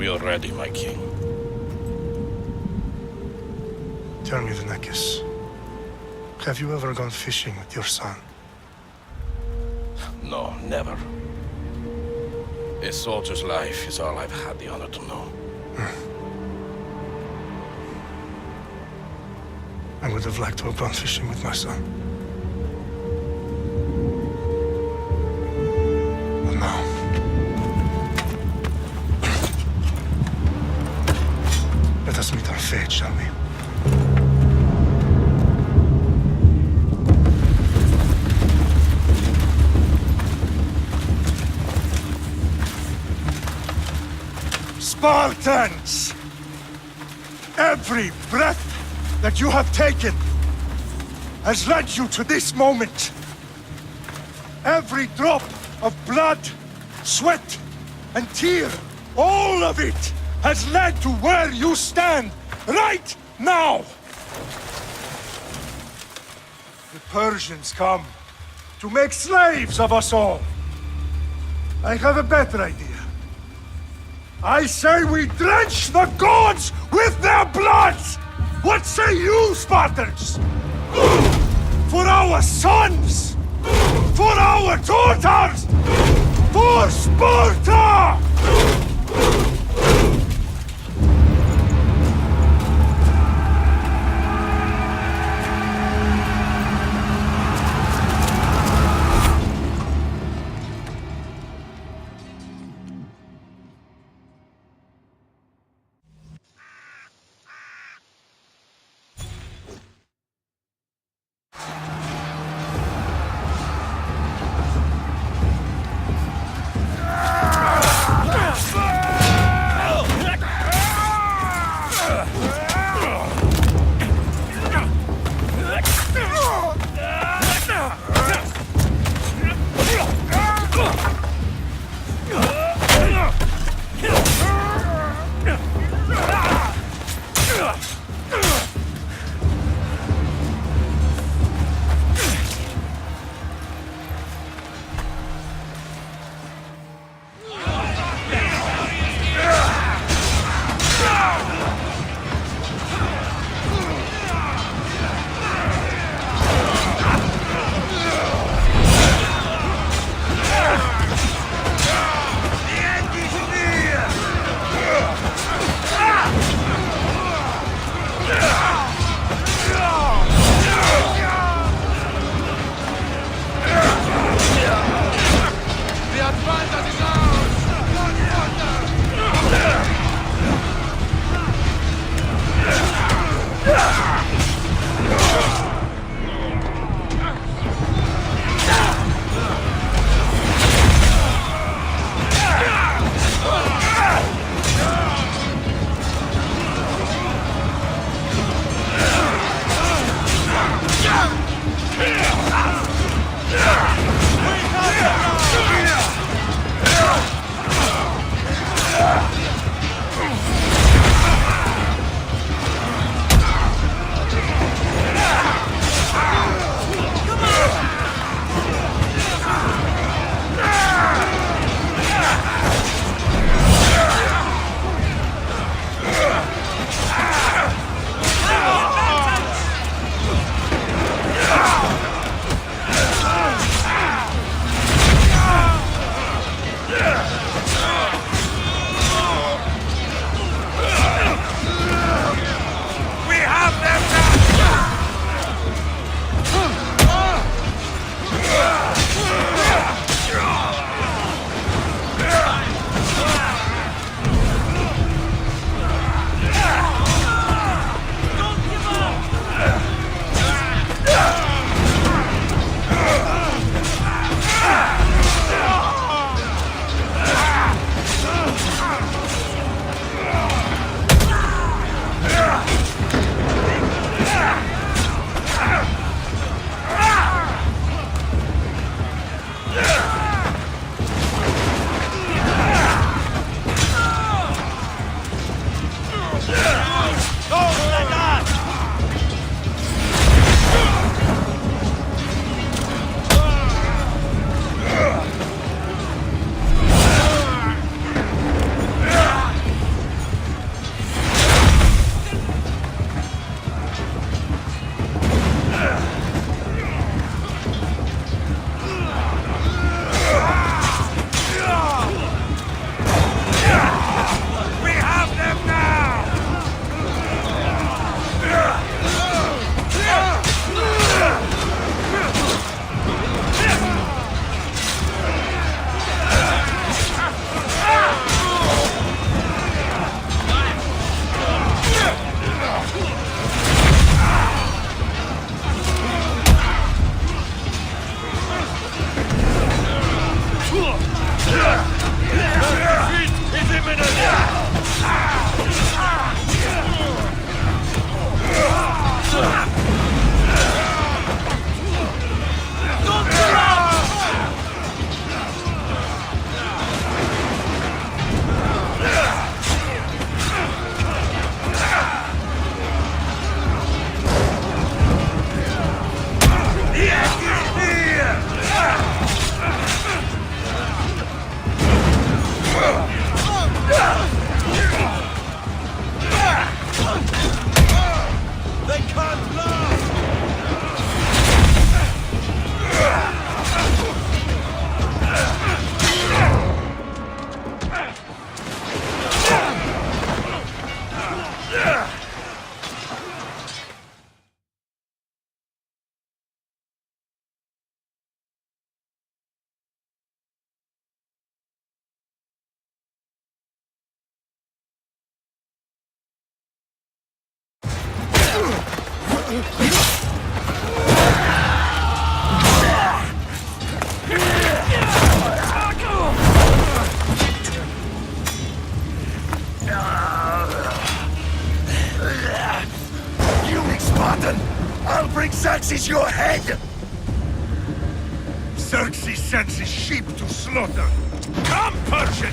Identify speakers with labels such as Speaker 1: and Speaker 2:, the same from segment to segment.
Speaker 1: We are ready, my king.
Speaker 2: Tell me, Leonidas, have you ever gone fishing with your son?
Speaker 1: No, never. A soldier's life is all I've had the honor to know.
Speaker 2: I would have liked to have gone fishing with my son. But now... let us meet our fate, shall we? Spartans! Every breath that you have taken has led you to this moment. Every drop of blood, sweat, and tear, all of it has led to where you stand right now. The Persians come to make slaves of us all. I have a better idea. I say we drench the gods with their blood! What say you, Spartans? For our sons! For our daughters! For Sparta!
Speaker 3: You Spartan! I'll bring Xerxes your head!
Speaker 2: Xerxes sends his sheep to slaughter. Come, Persian!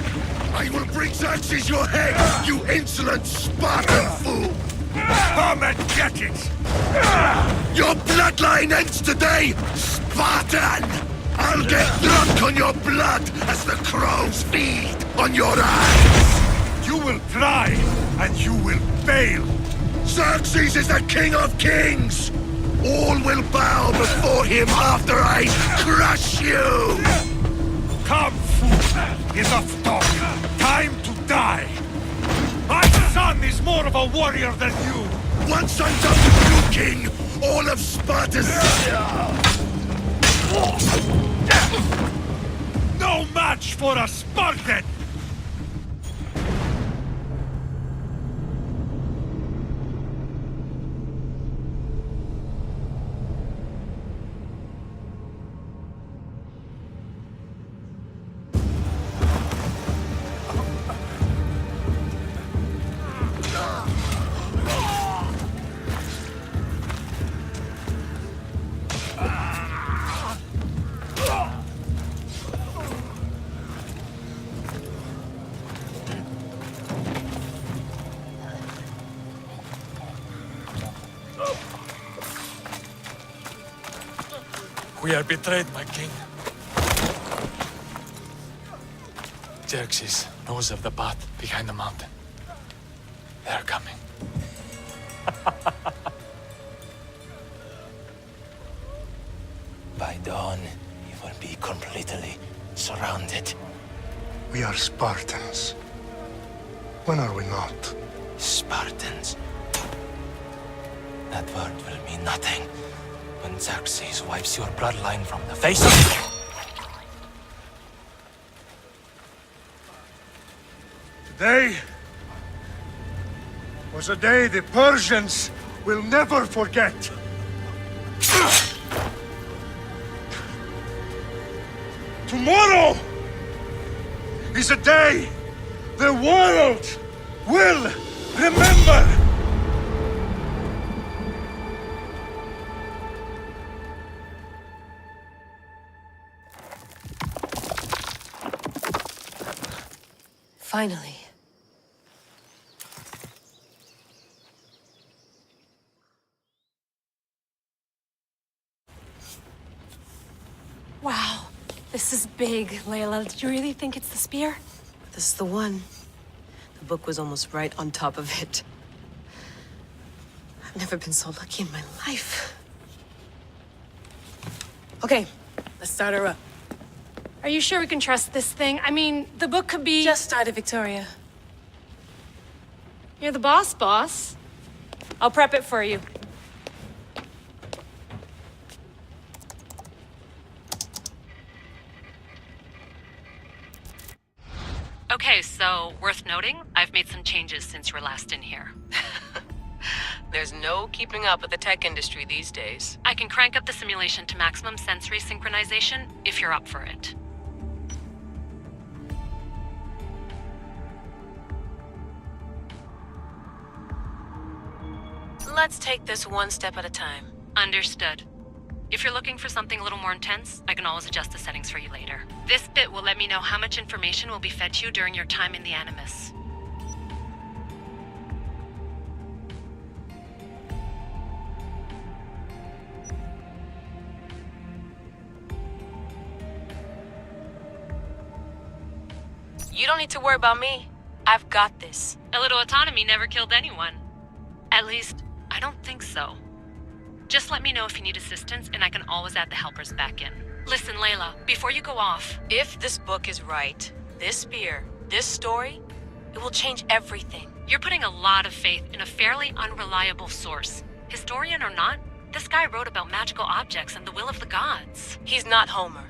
Speaker 3: I will bring Xerxes your head, you insolent Spartan fool!
Speaker 2: Come and get it!
Speaker 3: Your bloodline ends today, Spartan! I'll get drunk on your blood as the crows feed on your eyes!
Speaker 2: You will try, and you will fail!
Speaker 3: Xerxes is the king of kings! All will bow before him after I crush you!
Speaker 2: Come, fool! Enough talk! Time to die! My son is more of a warrior than you!
Speaker 3: Once I'm done with you, king, all of Sparta's...
Speaker 2: No match for a Spartan!
Speaker 4: We are betrayed, my king. Xerxes knows of the path behind the mountain. They are coming.
Speaker 5: By dawn, you will be completely surrounded.
Speaker 2: We are Spartans. When are we not?
Speaker 5: Spartans. That word will mean nothing when Xerxes wipes your bloodline from the face of...
Speaker 2: Today was a day the Persians will never forget. Tomorrow is a day the world will remember.
Speaker 6: Finally.
Speaker 7: Wow, this is big, Layla. Did you really think it's the spear?
Speaker 6: This is the one. The book was almost right on top of it. I've never been so lucky in my life. Okay, let's start her up.
Speaker 7: Are you sure we can trust this thing? I mean, the book could be...
Speaker 6: Just started, Victoria.
Speaker 7: You're the boss. I'll prep it for you.
Speaker 8: Okay, so worth noting, I've made some changes since you were last in here.
Speaker 6: There's no keeping up with the tech industry these days.
Speaker 8: I can crank up the simulation to maximum sensory synchronization if you're up for it.
Speaker 6: Let's take this one step at a time.
Speaker 8: Understood. If you're looking for something a little more intense, I can always adjust the settings for you later. This bit will let me know how much information will be fed to you during your time in the Animus.
Speaker 6: You don't need to worry about me. I've got this.
Speaker 8: A little autonomy never killed anyone. At least, I don't think so. Just let me know if you need assistance, and I can always add the helpers back in. Listen, Layla, before you go off,
Speaker 6: If this book is right, this spear, this story, it will change everything.
Speaker 8: you're putting a lot of faith in a fairly unreliable source. Historian or not, this guy wrote about magical objects and the will of the gods.
Speaker 6: He's not Homer.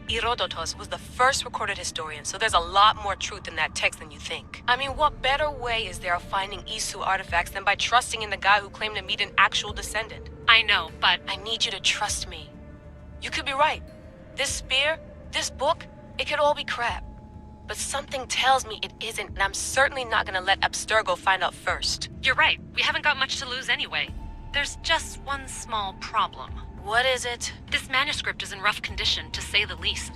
Speaker 6: Herodotus was the first recorded historian, so there's a lot more truth in that text than you think. I mean, what better way is there of finding Isu artifacts than by trusting in the guy who claimed to meet an actual descendant?
Speaker 8: I know, but
Speaker 6: I need you to trust me. You could be right. This spear, this book, it could all be crap. But something tells me it isn't, and I'm certainly not gonna let Abstergo find out first.
Speaker 8: you're right. We haven't got much to lose anyway. There's just one small problem.
Speaker 6: What is it?
Speaker 8: This manuscript is in rough condition, to say the least.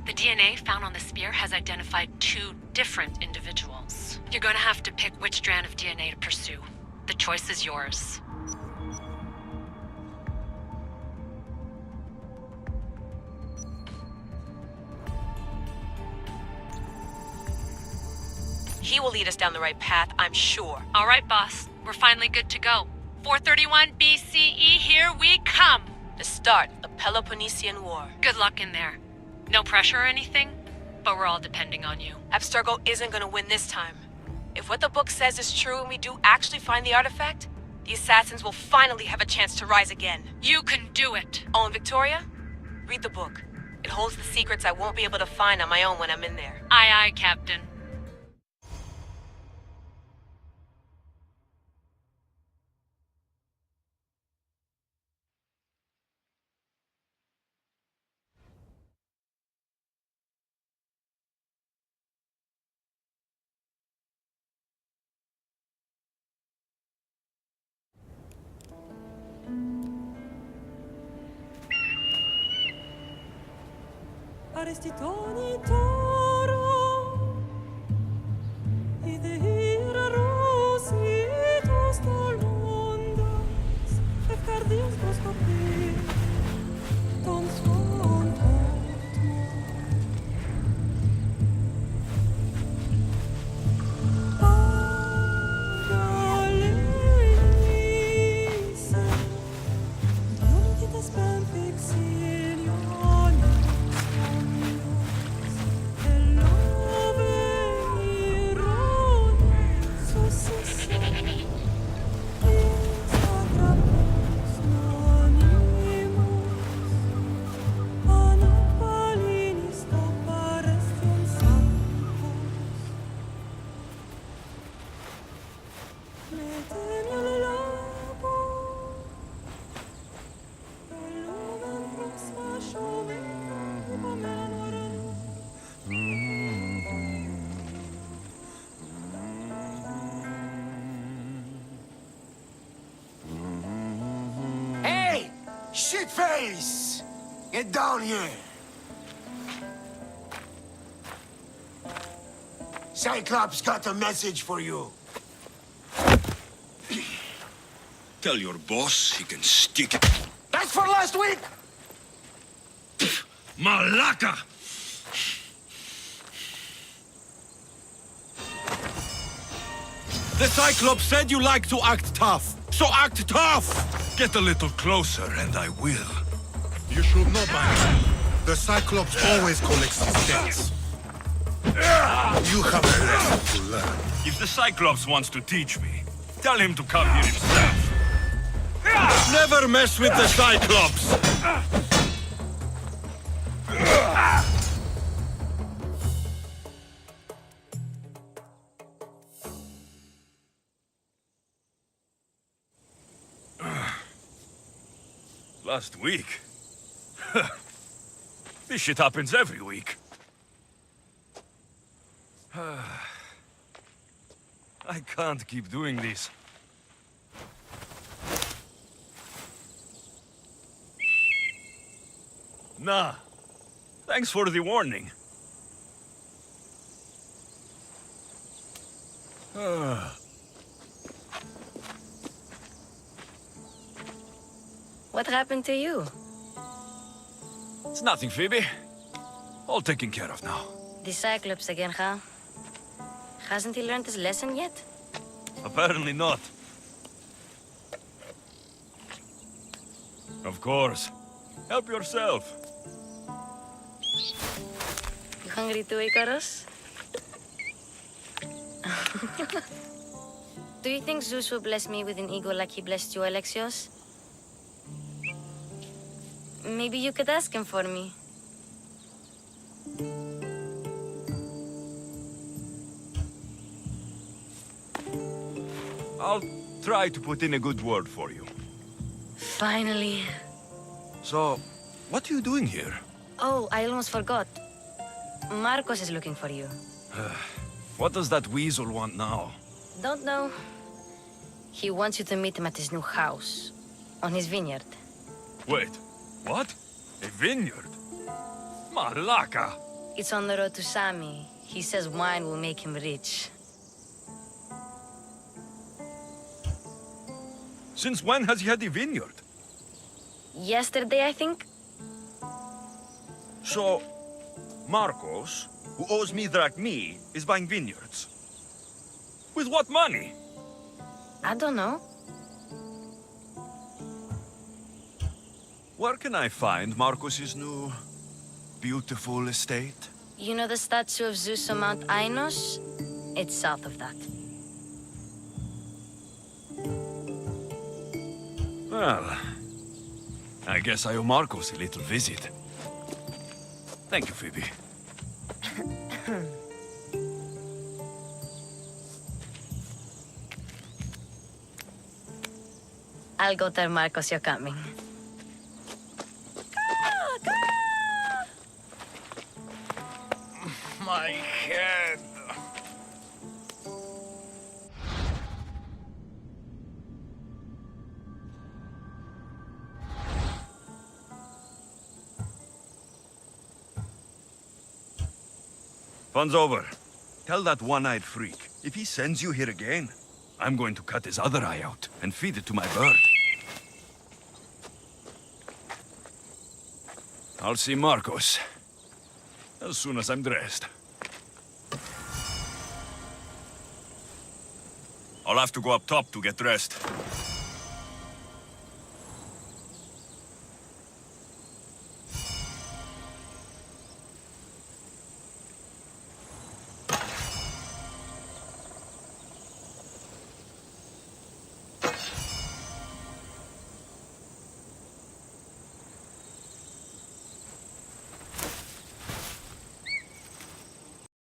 Speaker 8: The DNA found on the spear has identified 2 different individuals. You're gonna have to pick which strand of DNA to pursue. The choice is yours.
Speaker 6: He will lead us down the right path, I'm sure.
Speaker 8: All right, boss. We're finally good to go. 431 BCE, here we come!
Speaker 6: The start of the Peloponnesian War.
Speaker 8: Good luck in there. No pressure or anything, but we're all depending on you.
Speaker 6: Abstergo isn't gonna win this time. If what the book says is true and we do actually find the artifact, the assassins will finally have a chance to rise again.
Speaker 8: You can do it!
Speaker 6: Oh, and Victoria? Read the book. It holds the secrets I won't be able to find on my own when I'm in there.
Speaker 8: Aye, aye, Captain.
Speaker 9: Arestitoni toro, ideira rositos tolondas, efcardios proskopir, ton svon totmo. Agalisa, unitas ben fixilionis.
Speaker 3: Hey! Shitface! Get down here! Cyclops got a message for you.
Speaker 10: Tell your boss he can stick it.
Speaker 3: That's for last week!
Speaker 10: Malaka!
Speaker 2: The Cyclops said you like to act tough, so act tough! Get a little closer and I will.
Speaker 11: You should know by now. The Cyclops always collects his debts. You have a lesson to learn.
Speaker 10: If the Cyclops wants to teach me, tell him to come here himself.
Speaker 2: Never mess with the Cyclops!
Speaker 10: Last week? This shit happens every week. I can't keep doing this. Nah. Thanks for the warning.
Speaker 12: What happened to you?
Speaker 10: It's nothing, Phoebe. All taken care of now.
Speaker 12: The Cyclops again, huh? Hasn't he learned his lesson yet?
Speaker 10: Apparently not. Of course. Help yourself.
Speaker 12: You hungry too, Icarus? Do you think Zeus will bless me with an ego like he blessed you, Alexios? Maybe you could ask him for me.
Speaker 10: I'll try to put in a good word for you.
Speaker 12: Finally.
Speaker 10: So, what are you doing here?
Speaker 12: Oh, I almost forgot. Marcos is looking for you.
Speaker 10: What does that weasel want now?
Speaker 12: Don't know. He wants you to meet him at his new house. On his vineyard.
Speaker 10: Wait, what? A vineyard? Malaka!
Speaker 12: It's on the road to Sami. He says wine will make him rich.
Speaker 10: Since when has he had a vineyard?
Speaker 12: Yesterday, I think?
Speaker 10: So, Marcos, who owes me drachmi, is buying vineyards. With what money?
Speaker 12: I don't know.
Speaker 10: Where can I find Marcos's new, beautiful estate?
Speaker 12: You know the statue of Zeus on Mount Ainos? It's south of that.
Speaker 10: Well, I guess I owe Marcos a little visit. Thank you, Phoebe.
Speaker 12: I'll go tell Marcos you're coming.
Speaker 10: My head. Fun's over. Tell that one-eyed freak, if he sends you here again, I'm going to cut his other eye out and feed it to my bird. I'll see Marcos as soon as I'm dressed. I'll have to go up top to get dressed.